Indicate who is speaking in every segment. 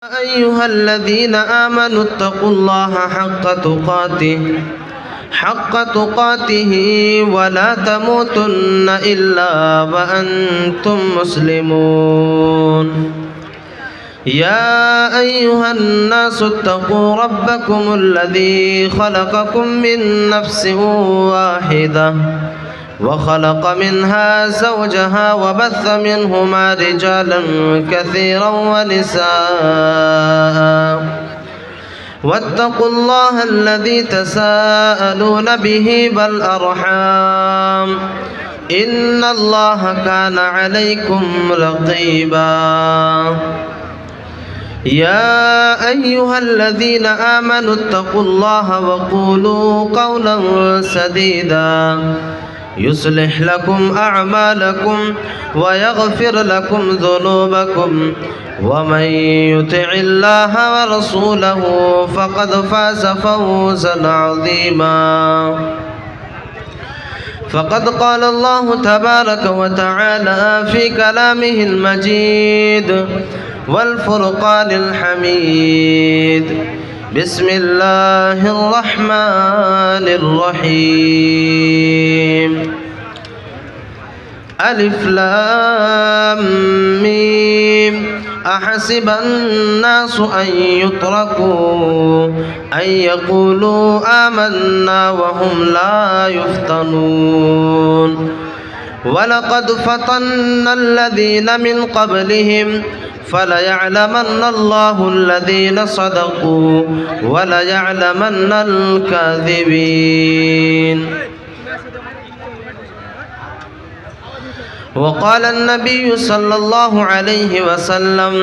Speaker 1: أيها الذين آمنوا اتقوا الله حق تقاته ولا تموتن إلا وأنتم مسلمون. يا أيها الناس اتقوا ربكم الذي خلقكم من نفس واحدة وخلق منها زوجها وبث منهما رجالا كثيرا ونساء واتقوا الله الذي تساءلون به والأرحام إن الله كان عليكم رقيبا. يا أيها الذين آمنوا اتقوا الله وقولوا قولا سديدا يصلح لكم أعمالكم ويغفر لكم ذنوبكم ومن يطع الله ورسوله فقد فاز فوزا عظيما. فقد قال الله تبارك وتعالى في كلامه المجيد والفرقان الحميد: بسم الله الرحمن الرحيم. ألف لام ميم. أحسب الناس أن يتركوا أن يقولوا آمنا وهم لا يفتنون. ولقد فتنا الذين من قبلهم فليعلمن الله الذين صدقوا وليعلمن الكاذبين. وقال النبي صلى الله عليه وسلم: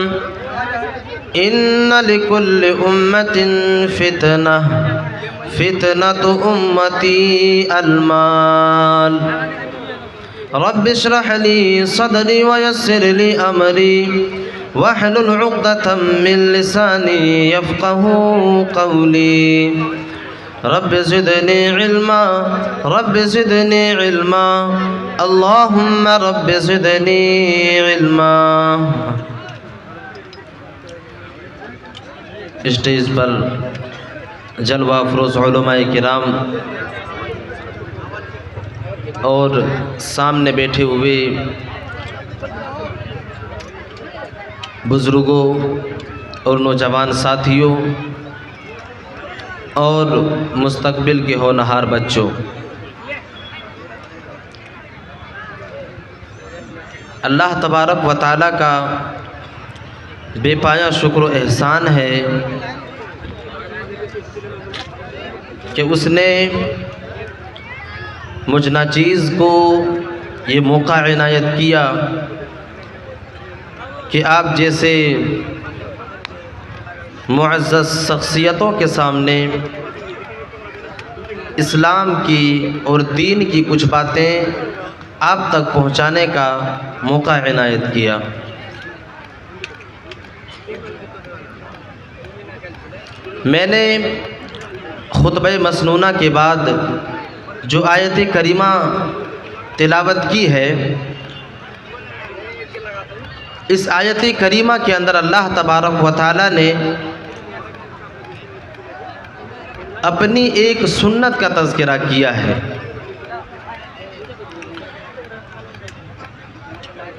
Speaker 1: إن لكل أمة فتنة أمتي المال. رب اشرح لي صدري ويسر لي أمري واحلل عقدة من لساني يفقه قولي. رب زدني علما رب زدني علما اللهم رب زدني علما. اسٹیج پر جلوہ افروز علماء کرام اور سامنے بیٹھے ہوئے بزرگوں اور نوجوان ساتھیوں اور مستقبل کے ہونہار بچوں، اللہ تبارک و تعالیٰ کا بے پایا شکر و احسان ہے کہ اس نے مجھ ناچیز کو یہ موقع عنایت کیا کہ آپ جیسے معزز شخصیتوں کے سامنے اسلام کی اور دین کی کچھ باتیں آپ تک پہنچانے کا موقع عنایت کیا۔ میں نے خطبہ مسنونہ کے بعد جو آیت کریمہ تلاوت کی ہے، اس آیت کریمہ کے اندر اللہ تبارک و تعالیٰ نے اپنی ایک سنت کا تذکرہ کیا ہے۔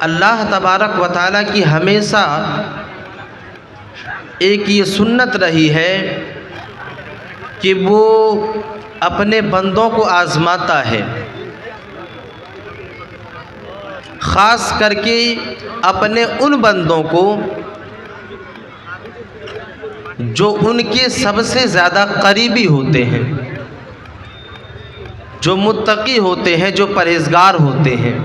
Speaker 1: اللہ تبارک و تعالیٰ کی ہمیشہ ایک یہ سنت رہی ہے کہ وہ اپنے بندوں کو آزماتا ہے، خاص کر کے اپنے ان بندوں کو جو ان کے سب سے زیادہ قریبی ہوتے ہیں، جو متقی ہوتے ہیں، جو پرہیزگار ہوتے ہیں۔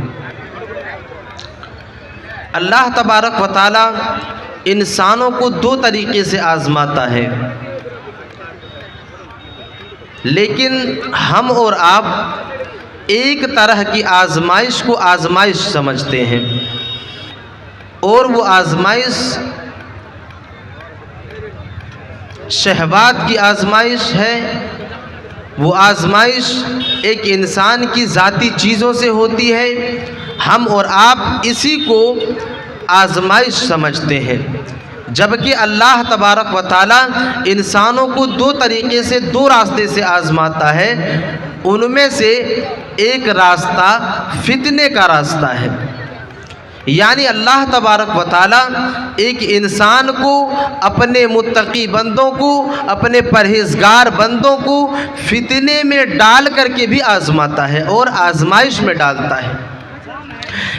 Speaker 1: اللہ تبارک و تعالیٰ انسانوں کو دو طریقے سے آزماتا ہے، لیکن ہم اور آپ ایک طرح کی آزمائش کو آزمائش سمجھتے ہیں، اور وہ آزمائش شہوات کی آزمائش ہے۔ وہ آزمائش ایک انسان کی ذاتی چیزوں سے ہوتی ہے، ہم اور آپ اسی کو آزمائش سمجھتے ہیں۔ جبکہ اللہ تبارک و تعالیٰ انسانوں کو دو طریقے سے، دو راستے سے آزماتا ہے، ان میں سے ایک راستہ فتنے کا راستہ ہے۔ یعنی اللہ تبارک و تعالیٰ ایک انسان کو، اپنے متقی بندوں کو، اپنے پرہیزگار بندوں کو فتنے میں ڈال کر کے بھی آزماتا ہے اور آزمائش میں ڈالتا ہے۔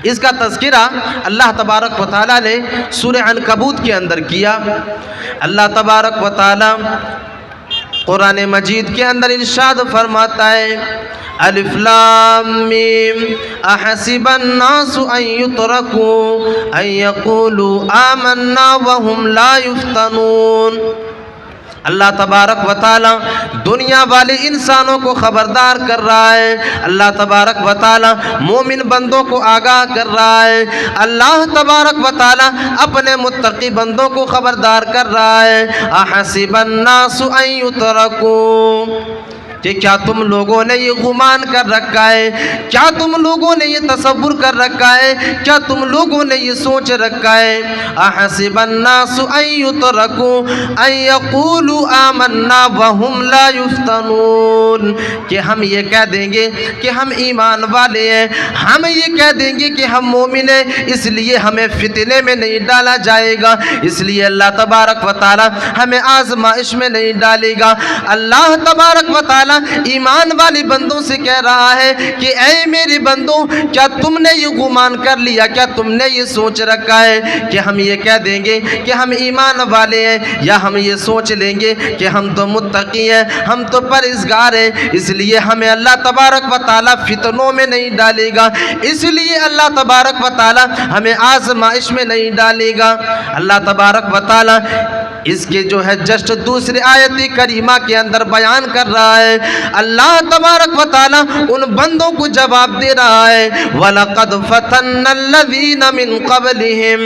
Speaker 1: اس کا تذکرہ اللہ تبارک و تعالیٰ نے سورہ عنکبوت کے اندر کیا۔ اللہ تبارک و تعالیٰ قرآن مجید کے اندر ارشاد فرماتا ہے، الف لام میم احسب الناس ان یترکوا ان یقولوا آمنا وهم لا یفتنون۔ اللہ تبارک و تعالیٰ دنیا والے انسانوں کو خبردار کر رہا ہے، اللہ تبارک و تعالیٰ مومن بندوں کو آگاہ کر رہا ہے، اللہ تبارک و تعالیٰ اپنے متقی بندوں کو خبردار کر رہا ہے۔ احسب الناس ان یترکوا، کہ کیا تم لوگوں نے یہ گمان کر رکھا ہے، کیا تم لوگوں نے یہ تصور کر رکھا ہے، کیا تم لوگوں نے یہ سوچ رکھا ہے، احسب الناس ان یترکوا ان یقولوا آمنا وهم لا یفتنون، کہ ہم یہ کہہ دیں گے کہ ہم ایمان والے ہیں، ہم یہ کہہ دیں گے کہ ہم مومن ہیں، اس لیے ہمیں فتنے میں نہیں ڈالا جائے گا، اس لیے اللہ تبارک و تعالیٰ ہمیں آزمائش میں نہیں ڈالے گا۔ اللہ تبارک و تعالیٰ ایمان والے بندوں سے کہہ رہا ہے کہ اے میرے بندوں، کیا تم نے یہ گمان کر لیا، کیا تم نے یہ سوچ رکھا ہے کہ ہم یہ کہہ دیں گے کہ ہم ایمان والے ہیں، یا ہم یہ سوچ لیں گے کہ ہم تو متقی ہیں، ہم تو پرہیزگار ہیں، اس لیے ہمیں اللہ تبارک و تعالیٰ فتنوں میں نہیں ڈالے گا، اس لیے اللہ تبارک و تعالیٰ ہمیں آزمائش میں نہیں ڈالے گا۔ اللہ تبارک و تعالیٰ اس کے جو ہے جسٹ دوسرے آیت کریمہ کے اندر بیان کر رہا ہے، اللہ تبارک و تعالیٰ ان بندوں کو جواب دے رہا ہے، وَلَقَدْ فَتَنَّ الَّذِينَ مِن قَبْلِهِمْ،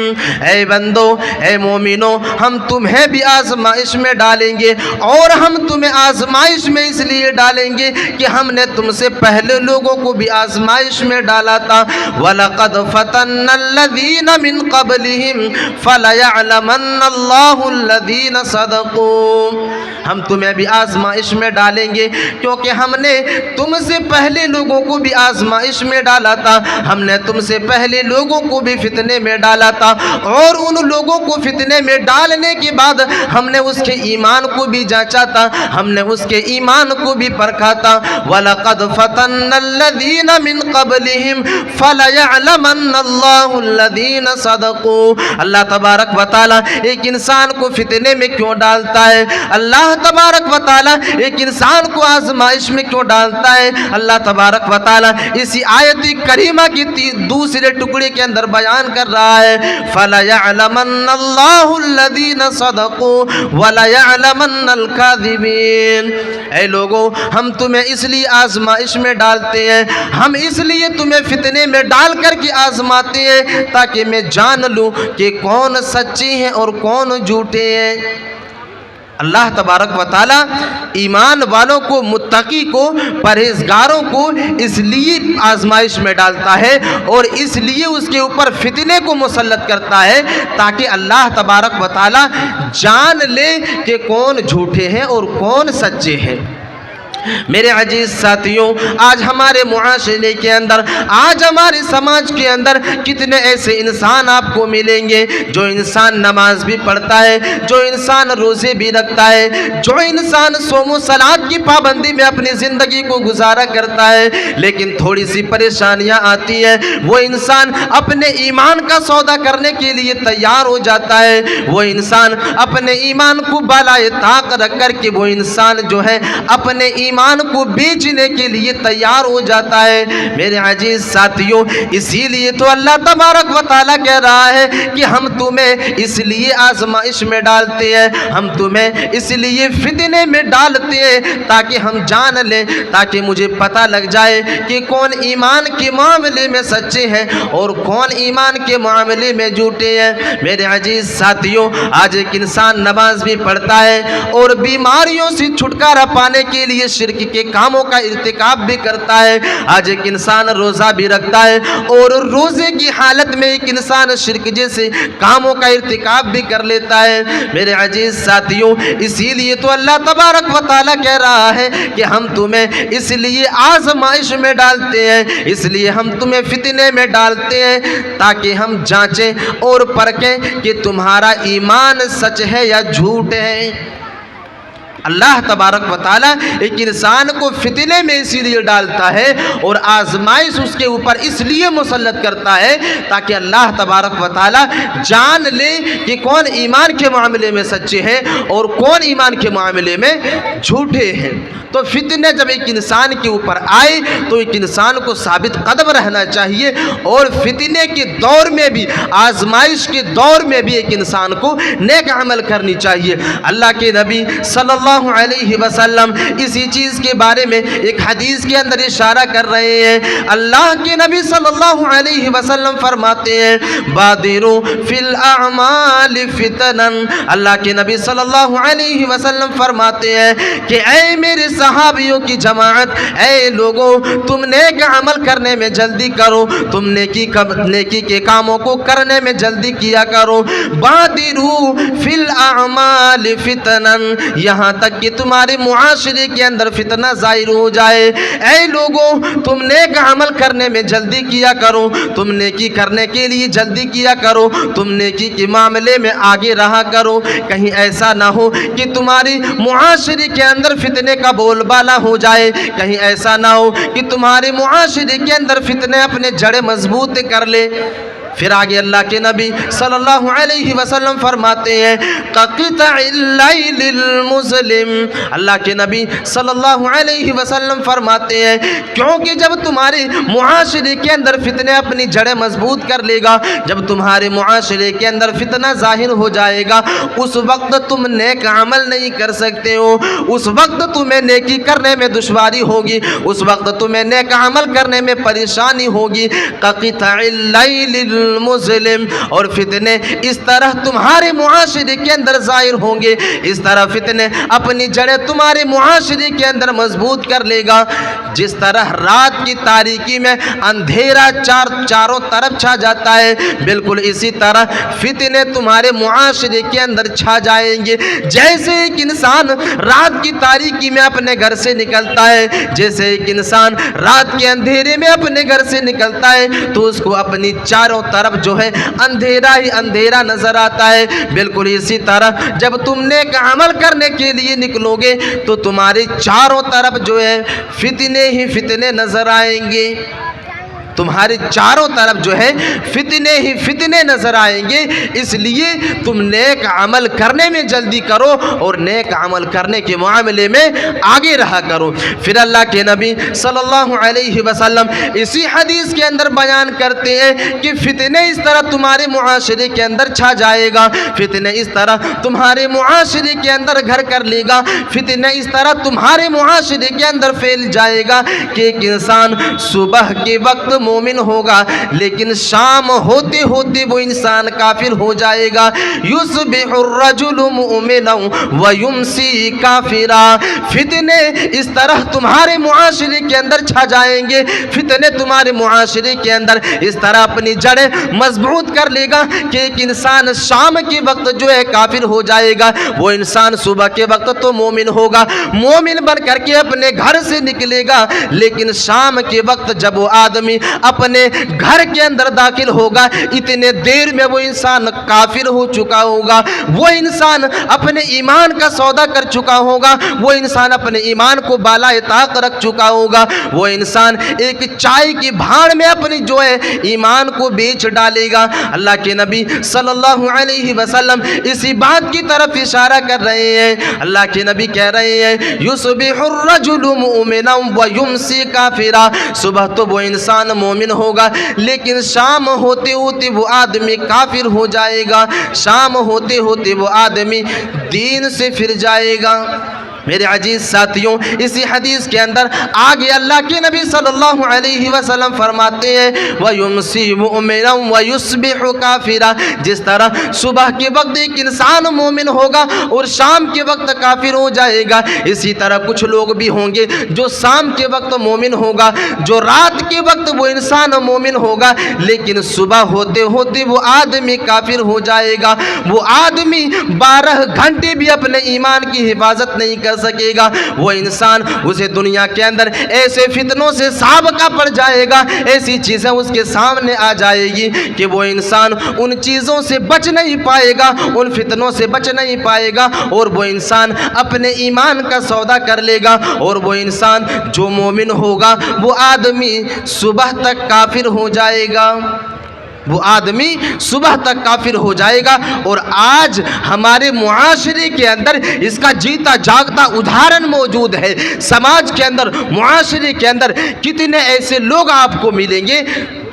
Speaker 1: اے بندو، اے مومنو، ہم تمہیں بھی آزمائش میں ڈالیں گے، اور ہم تمہیں آزمائش میں اس لیے ڈالیں گے کہ ہم نے تم سے پہلے لوگوں کو بھی آزمائش میں ڈالا تھا۔ وَلَقَدْ فَتَنَّ الَّذِينَ مِن قَبْلِهِمْ فَلَيَعْلَمَنَّ اللَّهُ الَّذِينَ صَدَقُوا، ہم تمہیں بھی آزمائش میں ڈالیں گے، کیونکہ ہم نے تم سے پہلے لوگوں کو بھی آزمائش میں ڈالا تھا، ہم نے تم سے پہلے لوگوں کو بھی فتنے میں ڈالا تھا، اور ان لوگوں کو فتنے میں ڈالنے کے بعد ہم نے اس کے ایمان کو بھی جانچا تھا، ہم نے اس کے ایمان کو بھی پرکھا تھا۔ وَلَقَدْ فَتَنَّ الَّذِينَ مِن قَبْلِهِمْ فَلَيَعْلَمَنَّ اللَّهُ الَّذِينَ صَدَقُوا۔ اللہ تبارک و تعالیٰ ایک انسان کو فتنے میں کیوں ڈالتا ہے؟ اللہ تبارک و تعالیٰ ایک انسان کو آزمائش میں کیوں ڈالتا ہے؟ اللہ تبارک و تعالیٰ اسی آیت کریمہ کی دوسرے ٹکڑے کے اندر بیان کر رہا ہے، فَلَيَعْلَمَنَّ اللَّهُ الَّذِينَ صَدَقُوا وَلَيَعْلَمَنَّ الْكَاذِبِينَ۔ اے لوگوں، ہم تمہیں اس لیے آزمائش میں ڈالتے ہیں، ہم اس لیے تمہیں فتنے میں ڈال کر کے آزماتے ہیں تاکہ میں جان لوں کہ کون سچے ہیں اور کون جھوٹے ہیں۔ اللہ تبارک و تعالیٰ ایمان والوں کو، متقی کو، پرہیزگاروں کو اس لیے آزمائش میں ڈالتا ہے اور اس لیے اس کے اوپر فتنے کو مسلط کرتا ہے تاکہ اللہ تبارک و تعالیٰ جان لے کہ کون جھوٹے ہیں اور کون سچے ہیں۔ میرے عزیز ساتھیوں، آج ہمارے معاشرے کے اندر، آج ہمارے سماج کے اندر کتنے ایسے انسان آپ کو ملیں گے جو انسان نماز بھی پڑھتا ہے، جو انسان روزے بھی رکھتا ہے، جو انسان صوم و صلات کی پابندی میں اپنی زندگی کو گزارا کرتا ہے، لیکن تھوڑی سی پریشانیاں آتی ہیں، وہ انسان اپنے ایمان کا سودا کرنے کے لیے تیار ہو جاتا ہے، وہ انسان اپنے ایمان کو بالائے طاق رکھ کر کے وہ انسان جو ہے اپنے ایمان کو بیچنے کے لیے تیار ہو جاتا ہے۔ میرے عزیز ساتھیوں، اسی لیے تو اللہ تبارک و تعالیٰ کہہ رہا ہے کہ ہم تمہیں اس لیے آزمائش میں ڈالتے ہیں، ہم تمہیں اس لیے فتنے میں ڈالتے ہیں تاکہ ہم جان لیں، تاکہ مجھے پتہ لگ جائے کہ کون ایمان کے معاملے میں سچے ہیں اور کون ایمان کے معاملے میں جھوٹے ہیں۔ میرے عزیز ساتھیوں، آج ایک انسان نماز بھی پڑھتا ہے اور بیماریوں سے چھٹکارا پانے کے لیے شرک کے کاموں کا ارتکاب بھی کرتا ہے. آج ایک انسان روزہ بھی رکھتا ہے اور روزے کی حالت میں ایک انسان شرک جیسے کاموں کا ارتکاب بھی کر لیتا ہے. میرے عزیز ساتھیوں، اسی لیے تو اللہ تبارک و تعالیٰ کہہ رہا ہے کہ ہم تمہیں اس لیے آزمائش میں ڈالتے ہیں، اس لیے ہم تمہیں فتنے میں ڈالتے ہیں تاکہ ہم جانچیں اور پرکھیں کہ تمہارا ایمان سچ ہے یا جھوٹ ہے. اللہ تبارک و تعالیٰ ایک انسان کو فتنے میں اسی لیے ڈالتا ہے اور آزمائش اس کے اوپر اس لیے مسلط کرتا ہے تاکہ اللہ تبارک و تعالیٰ جان لے کہ کون ایمان کے معاملے میں سچے ہیں اور کون ایمان کے معاملے میں جھوٹے ہیں. تو فتنے جب ایک انسان کے اوپر آئے تو ایک انسان کو ثابت قدم رہنا چاہیے اور فتنے کے دور میں بھی، آزمائش کے دور میں بھی ایک انسان کو نیک عمل کرنی چاہیے. اللہ کے نبی صلی اللہ علیہ وسلم اسی چیز کے بارے میں ایک حدیث کے اندر اشارہ کر رہے ہیں. اللہ کے نبی صلی اللہ علیہ وسلم فرماتے ہیں بادروا فی الاعمال فتنا. اللہ کے نبی صلی اللہ علیہ وسلم فرماتے ہیں کہ اے میرے صحابیوں کی جماعت، اے لوگوں، تم نیک عمل کرنے میں جلدی کرو، تم نیکی کے کاموں کو کرنے میں جلدی کیا کرو. بادروا فی الاعمال فتنا، یہاں تک کہ تمہارے معاشرے کے اندر فتنہ ظاہر ہو جائے. اے لوگوں، تم نیک عمل کرنے میں جلدی کیا کرو، تم نیکی کرنے کے لیے جلدی کیا کرو، تم نیکی کے معاملے میں آگے رہا کرو. کہیں ایسا نہ ہو کہ تمہاری معاشرے کے اندر فتنے کا بول بالا ہو جائے، کہیں ایسا نہ ہو کہ تمہارے معاشرے کے اندر فتنے اپنے جڑیں مضبوط کر لے. پھر آگے اللہ کے نبی صلی اللہ علیہ وسلم فرماتے ہیں قطع اللیل المظلم. اللہ کے نبی صلی اللہ علیہ وسلم فرماتے ہیں کیونکہ جب تمہارے معاشرے کے اندر فتنے اپنی جڑیں مضبوط کر لے گا، جب تمہارے معاشرے کے اندر فتنہ ظاہر ہو جائے گا، اس وقت تم نیک عمل نہیں کر سکتے ہو، اس وقت تمہیں نیکی کرنے میں دشواری ہوگی، اس وقت تمہیں نیک عمل کرنے میں پریشانی ہوگی. قطع اللیل المظلم. اور فتنے اس طرح تمہارے معاشرے کے اندر ظاہر ہوں گے، اس طرح فتنے اپنی جڑیں تمہارے معاشرے کے اندر مضبوط کر لے گا. جس طرح رات کی تاریکی میں اندھیرا چاروں طرف چھا جاتا ہے، بالکل اسی طرح فتنے تمہارے معاشرے کے اندر چھا جائیں گے. جیسے ایک انسان رات کی تاریکی میں اپنے گھر سے نکلتا ہے، جیسے ایک انسان رات کے اندھیرے میں اپنے گھر سے نکلتا ہے تو اس کو اپنی چاروں طرف جو ہے اندھیرا ہی اندھیرا نظر آتا ہے، بالکل اسی طرح جب تم نیک عمل کرنے کے لیے نکلو گے تو تمہارے چاروں طرف جو ہے فتنے ہی فتنے نظر آئیں گے. تمہارے چاروں طرف جو ہے فتنے ہی فتنے نظر آئیں گے. اس لیے تم نیک عمل کرنے میں جلدی کرو اور نیک عمل کرنے کے معاملے میں آگے رہا کرو. پھر اللہ کے نبی صلی اللہ علیہ وسلم اسی حدیث کے اندر بیان کرتے ہیں کہ فتنے اس طرح تمہارے معاشرے کے اندر چھا جائے گا، فتنے اس طرح تمہارے معاشرے کے اندر گھر کر لے گا، فتنے اس طرح تمہارے معاشرے کے اندر پھیل جائے گا کہ ایک انسان صبح کے وقت مومن ہوگا لیکن شام ہوتے ہوتے وہ انسان کافر ہو جائے گا. یصبح الرجل مؤمنا ویمسی کافرا. فتنے اس طرح تمہارے معاشرے کے اندر چھا جائیں گے، فتنے تمہارے معاشرے کے اندر اس طرح اپنی جڑیں مضبوط کر لے گا کہ ایک انسان شام کے وقت جو ہے کافر ہو جائے گا، وہ انسان صبح کے وقت تو مومن ہوگا، مومن بن کر کے اپنے گھر سے نکلے گا، لیکن شام کے وقت جب وہ آدمی اپنے گھر کے اندر داخل ہوگا اتنے دیر میں وہ انسان کافر ہو چکا ہوگا، وہ انسان اپنے ایمان کا سودا کر چکا ہوگا، وہ انسان اپنے ایمان کو بالائے طاق رکھ چکا ہوگا، وہ انسان ایک چائے کی بھاڑ میں اپنی جو ہے ایمان کو بیچ ڈالے گا. اللہ کے نبی صلی اللہ علیہ وسلم اسی بات کی طرف اشارہ کر رہے ہیں. اللہ کے نبی کہہ رہے ہیں یصبح الرجل مؤمنا ویمسی کافرا. صبح تو وہ انسان مومن ہوگا لیکن شام ہوتے ہوتے وہ آدمی کافر ہو جائے گا، شام ہوتے ہوتے وہ آدمی دین سے پھر جائے گا. میرے عزیز ساتھیوں، اسی حدیث کے اندر آگے اللہ کے نبی صلی اللہ علیہ وسلم فرماتے ہیں وَيُمْسِي مُؤْمِنًا وَيُصْبِحُ كَافِرًا، جس طرح صبح کے وقت ایک انسان مومن ہوگا اور شام کے وقت کافر ہو جائے گا، اسی طرح کچھ لوگ بھی ہوں گے جو شام کے وقت مومن ہوگا، جو رات کے وقت وہ انسان مومن ہوگا، لیکن صبح ہوتے ہوتے وہ آدمی کافر ہو جائے گا۔ وہ آدمی 12 گھنٹے بھی اپنے ایمان کی حفاظت نہیں کر سکے گا۔ وہ انسان اسے دنیا کے اندر ایسے فتنوں سے سابقہ پڑ جائے گا، ایسی چیزیں اس کے سامنے آ جائے گی کہ وہ انسان ان چیزوں سے بچ نہیں پائے گا، ان فتنوں سے بچ نہیں پائے گا، اور وہ انسان اپنے ایمان کا سودا کر لے گا، اور وہ انسان جو مومن ہوگا وہ آدمی صبح تک کافر ہو جائے گا، وہ آدمی صبح تک کافر ہو جائے گا۔ اور آج ہمارے معاشرے کے اندر اس کا جیتا جاگتا ادھارن موجود ہے۔ سماج کے اندر، معاشرے کے اندر کتنے ایسے لوگ آپ کو ملیں گے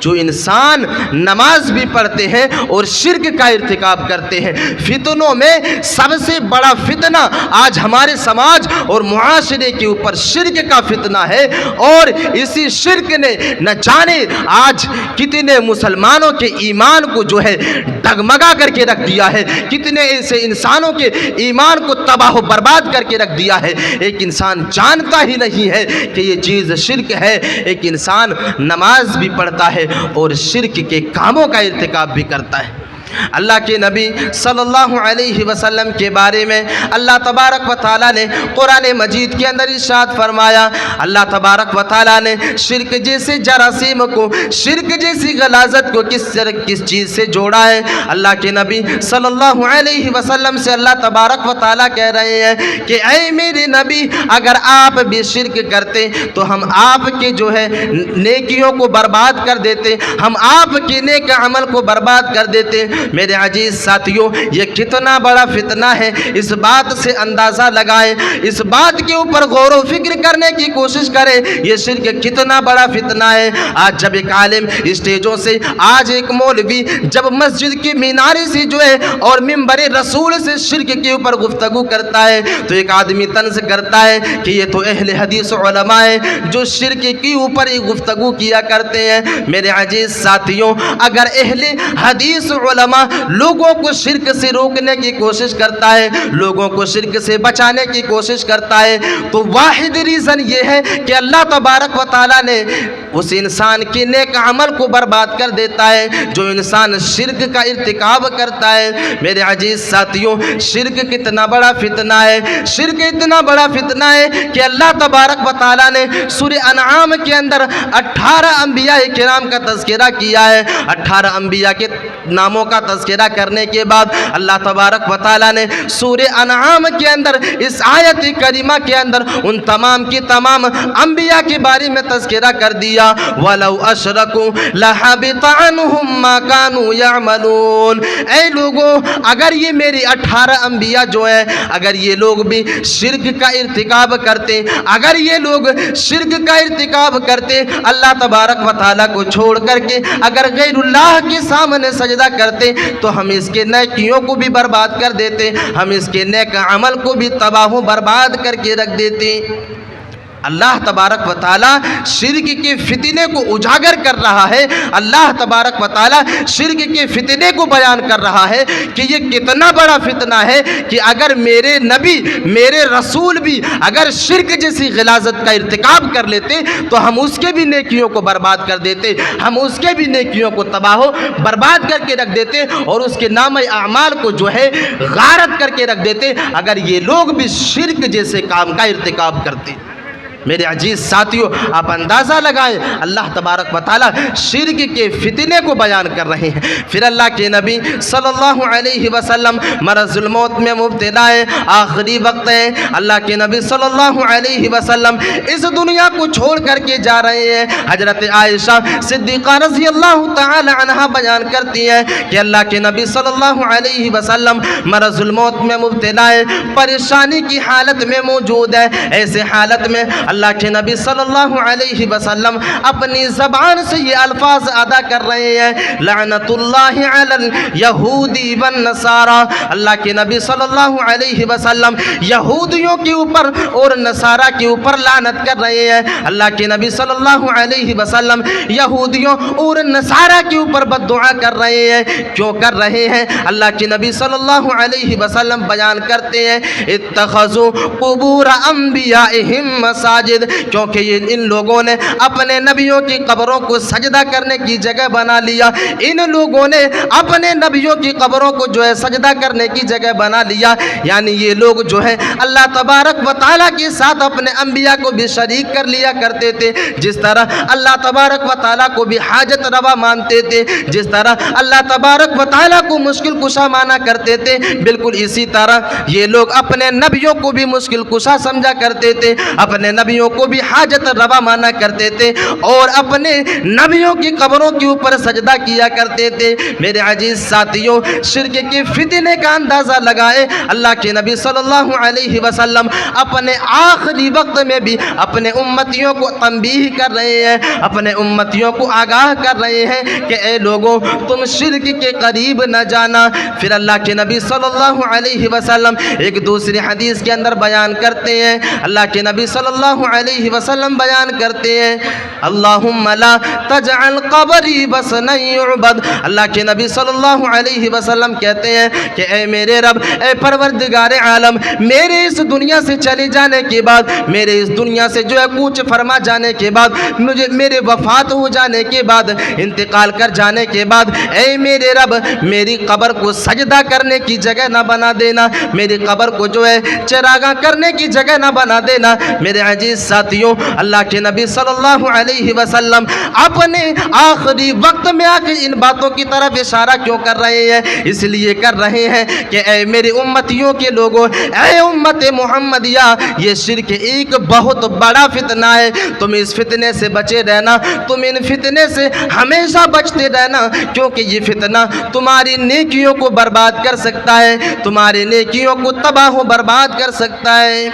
Speaker 1: جو انسان نماز بھی پڑھتے ہیں اور شرک کا ارتکاب کرتے ہیں۔ فتنوں میں سب سے بڑا فتنہ آج ہمارے سماج اور معاشرے کے اوپر شرک کا فتنہ ہے، اور اسی شرک نے نہ جانے آج کتنے مسلمانوں کے ایمان کو جو ہے ڈگمگا کر کے رکھ دیا ہے، کتنے ایسے انسانوں کے ایمان کو تباہ و برباد کر کے رکھ دیا ہے۔ ایک انسان جانتا ہی نہیں ہے کہ یہ چیز شرک ہے، ایک انسان نماز بھی پڑھتا ہے اور شرک کے کاموں کا ارتکاب بھی کرتا ہے۔ اللہ کے نبی صلی اللہ علیہ وسلم کے بارے میں اللہ تبارک و تعالیٰ نے قرآن مجید کے اندر ارشاد فرمایا، اللہ تبارک و تعالیٰ نے شرک جیسے جراثیم کو، شرک جیسی غلاظت کو کس چیز سے جوڑا ہے؟ اللہ کے نبی صلی اللہ علیہ وسلم سے اللہ تبارک و تعالیٰ کہہ رہے ہیں کہ اے میرے نبی، اگر آپ بھی شرک کرتے تو ہم آپ کے جو ہے نیکیوں کو برباد کر دیتے، ہم آپ کے نیک عمل کو برباد کر دیتے۔ میرے عزیز ساتھیوں، یہ کتنا بڑا فتنہ ہے، اس بات سے اندازہ لگائیں، اس بات کے اوپر غور و فکر کرنے کی کوشش کریں، یہ شرک کتنا بڑا فتنہ ہے۔ آج جب ایک عالم اسٹیجوں سے، آج ایک مولوی جب مسجد کی مینارے سے جو ہے اور منبر رسول سے شرک کے اوپر گفتگو کرتا ہے تو ایک آدمی طنز کرتا ہے کہ یہ تو اہل حدیث علماء ہیں جو شرک کے اوپر ہی گفتگو کیا کرتے ہیں۔ میرے عزیز ساتھیوں، اگر اہل حدیث علماء لوگوں کو شرک سے روکنے کی کوشش کرتا ہے، لوگوں کو شرک سے بچانے کی کوشش کرتا ہے، تو واحد ریزن یہ ہے کہ اللہ تبارک و تعالیٰ نے اس انسان کے نیک عمل کو برباد کر دیتا ہے جو انسان شرک کا ارتکاب کرتا ہے۔ میرے عزیز ساتھیوں، شرک کتنا بڑا فتنہ ہے، شرک اتنا بڑا فتنہ ہے کہ اللہ تبارک و تعالیٰ نے سورہ انعام کے اندر 18 انبیاء کرام کا تذکرہ کیا ہے۔ 18 انبیاء کے ناموں کا تذکرہ کرنے کے بعد اللہ تبارک و تعالیٰ نے سورہ انعام کے اندر اس آیت کریمہ کے اندر ان تمام کی تمام انبیاء کے بارے میں تذکرہ کر دیا، وَلَوْ أَشْرَكُوا لَحَبِطَ عَنْهُمْ مَا كَانُوا يَعْمَلُونَ۔ اے لوگوں، اگر یہ میری 18 انبیاء جو ہیں، اگر یہ لوگ بھی شرک کا ارتکاب کرتے، اگر یہ لوگ شرک کا ارتکاب کرتے، اللہ تبارک و تعالیٰ کو چھوڑ کر کے اگر غیر اللہ کے سامنے سجدہ کرتے تو ہم اس کے نیکیوں کو بھی برباد کر دیتے، ہم اس کے نیک عمل کو بھی تباہ و برباد کر کے رکھ دیتے۔ اللہ تبارک و تعالیٰ شرک کے فتنے کو اجاگر کر رہا ہے، اللہ تبارک و تعالیٰ شرک کے فتنے کو بیان کر رہا ہے کہ یہ کتنا بڑا فتنہ ہے کہ اگر میرے نبی، میرے رسول بھی اگر شرک جیسی غلاظت کا ارتکاب کر لیتے تو ہم اس کے بھی نیکیوں کو برباد کر دیتے، ہم اس کے بھی نیکیوں کو تباہ و برباد کر کے رکھ دیتے اور اس کے نام اعمال کو جو ہے غارت کر کے رکھ دیتے اگر یہ لوگ بھی شرک جیسے کام کا ارتکاب کرتے۔ میرے عزیز ساتھیوں، آپ اندازہ لگائیں، اللہ تبارک و تعالیٰ شرک کے فتنے کو بیان کر رہے ہیں۔ پھر اللہ کے نبی صلی اللہ علیہ وسلم مرض الموت میں مبتلا ہے، آخری وقت ہے، اللہ کے نبی صلی اللہ علیہ وسلم اس دنیا کو چھوڑ کر کے جا رہے ہیں۔ حضرت عائشہ صدیقہ رضی اللہ تعالی عنہا بیان کرتی ہیں کہ اللہ کے نبی صلی اللہ علیہ وسلم مرض الموت میں مبتلا ہے، پریشانی کی حالت میں موجود ہے۔ ایسے حالت میں اللہ کے نبی صلی اللہ علیہ وسلم اپنی زبان سے یہ الفاظ ادا کر رہے ہیں، لعنت اللہ علی الیہودی والنصارى، اللہ کے نبی صلی اللہ علیہ وسلم یہودیوں کے اوپر اور نصارہ کے اوپر لعنت کر رہے ہیں۔ اللہ کے نبی صلی اللہ علیہ وسلم یہودیوں اور نصارہ کے اوپر بد دعا کر رہے ہیں۔ کیوں کر رہے ہیں؟ اللہ کے نبی صلی اللہ علیہ وسلم بیان کرتے ہیں، اتخذوا قبور انبیائہم مساجد، کیونکہ ان لوگوں نے اپنے نبیوں کی قبروں کو سجدہ کرنے کی جگہ بنا لیا۔ ان لوگوں نے اپنے نبیوں کی قبروں کو جو ہے سجدہ کرنے کی جگہ بنا لیا، یعنی یہ لوگ جو ہے اللہ تبارک و تعالیٰ کے ساتھ اپنے انبیاء کو بھی شریک کر لیا کرتے تھے۔ جس طرح اللہ تبارک و تعالیٰ کو بھی حاجت روا مانتے تھے، جس طرح اللہ تبارک و تعالیٰ کو مشکل کشا مانا کرتے تھے، بالکل اسی طرح یہ لوگ اپنے نبیوں کو بھی مشکل کشا سمجھا کرتے تھے، اپنے نبیوں کو بھی حاجت روا مانا کرتے تھے اور اپنے نبیوں کی قبروں کے اوپر سجدہ کیا کرتے تھے۔ میرے عزیز ساتھیوں، شرک کے فتنے کا اندازہ لگائے اللہ کے نبی صلی اللہ علیہ وسلم اپنے آخری وقت میں بھی اپنے امتیوں کو تنبیہ کر رہے ہیں، اپنے امتیوں کو آگاہ کر رہے ہیں کہ اے لوگوں، تم شرک کے قریب نہ جانا۔ پھر اللہ کے نبی صلی اللہ علیہ وسلم ایک دوسری حدیث کے اندر بیان کرتے ہیں، اللہ کے نبی صلی اللہ علیہ وسلم بیان کرتے ہیں، اللہم لا تجعل قبری وثنا یعبد، اللہ کے نبی صلی اللہ علیہ وسلم کہتے ہیں کہ اے میرے رب، اے پروردگار عالم، میرے اس دنیا سے چلے جانے کے بعد، میرے اس دنیا سے جو ہے کوچ فرما جانے کے بعد، مجھے میرے وفات ہو جانے کے بعد، انتقال کر جانے کے بعد، اے میرے رب، میری قبر کو سجدہ کرنے کی جگہ نہ بنا دینا، میری قبر کو جو ہے چراغاں کرنے کی جگہ نہ بنا دینا۔ میرے عزیز ساتھیوں، اللہ کے نبی صلی اللہ علیہ وسلم اپنے آخری وقت میں آ کے ان باتوں کی طرف اشارہ کیوں کر رہے ہیں؟ اس لیے کر رہے ہیں کہ اے میرے امتیوں کے لوگوں، اے امت محمدیہ، یہ شرک ایک بہت بڑا فتنہ ہے، تم اس فتنے سے بچے رہنا، تم ان فتنے سے ہمیشہ بچتے رہنا، کیونکہ یہ فتنہ تمہاری نیکیوں کو برباد کر سکتا ہے، تمہاری نیکیوں کو تباہ و برباد کر سکتا ہے،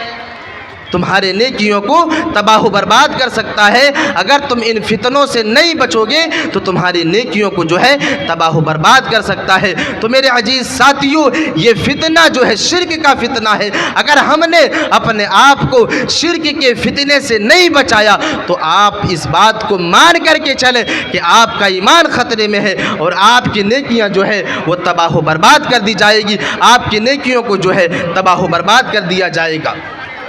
Speaker 1: تمہارے نیکیوں کو تباہ و برباد کر سکتا ہے۔ اگر تم ان فتنوں سے نہیں بچو گے تو تمہاری نیکیوں کو جو ہے تباہ و برباد کر سکتا ہے۔ تو میرے عزیز ساتھیوں، یہ فتنہ جو ہے شرک کا فتنہ ہے، اگر ہم نے اپنے آپ کو شرک کے فتنے سے نہیں بچایا تو آپ اس بات کو مان کر کے چلیں کہ آپ کا ایمان خطرے میں ہے اور آپ کی نیکیاں جو ہے وہ تباہ و برباد کر دی جائے گی، آپ کی نیکیوں کو جو ہے تباہ و برباد کر دیا جائے گا۔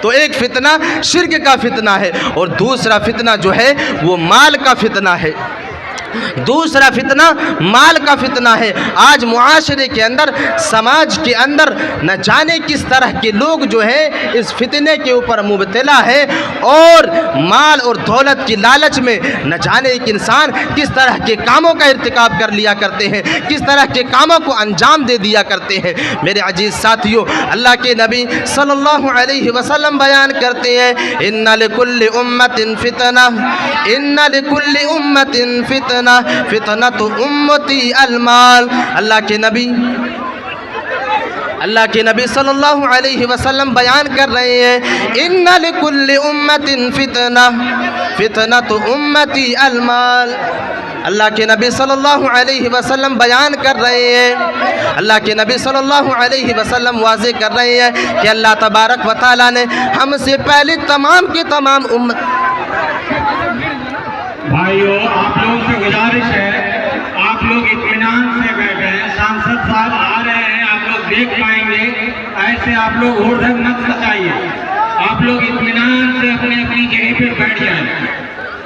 Speaker 1: تو ایک فتنہ شرک کا فتنہ ہے، اور دوسرا فتنہ جو ہے وہ مال کا فتنہ ہے۔ دوسرا فتنہ مال کا فتنہ ہے۔ آج معاشرے کے اندر، سماج کے اندر نہ جانے کس طرح کے لوگ جو ہیں اس فتنے کے اوپر مبتلا ہے، اور مال اور دولت کی لالچ میں نہ جانے ایک انسان کس طرح کے کاموں کا ارتکاب کر لیا کرتے ہیں، کس طرح کے کاموں کو انجام دے دیا کرتے ہیں۔ میرے عزیز ساتھیوں، اللہ کے نبی صلی اللہ علیہ وسلم بیان کرتے ہیں، ان لکل امت فتنہ، ان لکل امت فتنہ، فتنۃ امتی المال۔ اللہ کے نبی صلی اللہ علیہ وسلم بیان کر رہے ہیں، ان لکل امت فتنہ، فتنۃ امتی المال۔ اللہ کے نبی صلی اللہ علیہ وسلم بیان کر رہے ہیں، اللہ کے نبی صلی اللہ علیہ وسلم واضح کر رہے ہیں کہ اللہ تبارک و تعالیٰ نے ہم سے پہلے تمام کے تمام امت۔
Speaker 2: بھائیو، آپ لوگوں سے گزارش ہے، آپ لوگ اطمینان سے بیٹھے ہیں، سانسد صاحب آ رہے ہیں، آپ لوگ دیکھ پائیں گے، ایسے آپ لوگ ہو مت مچائیے، آپ لوگ اطمینان سے اپنی اپنی جگہ پہ بیٹھ جائیں۔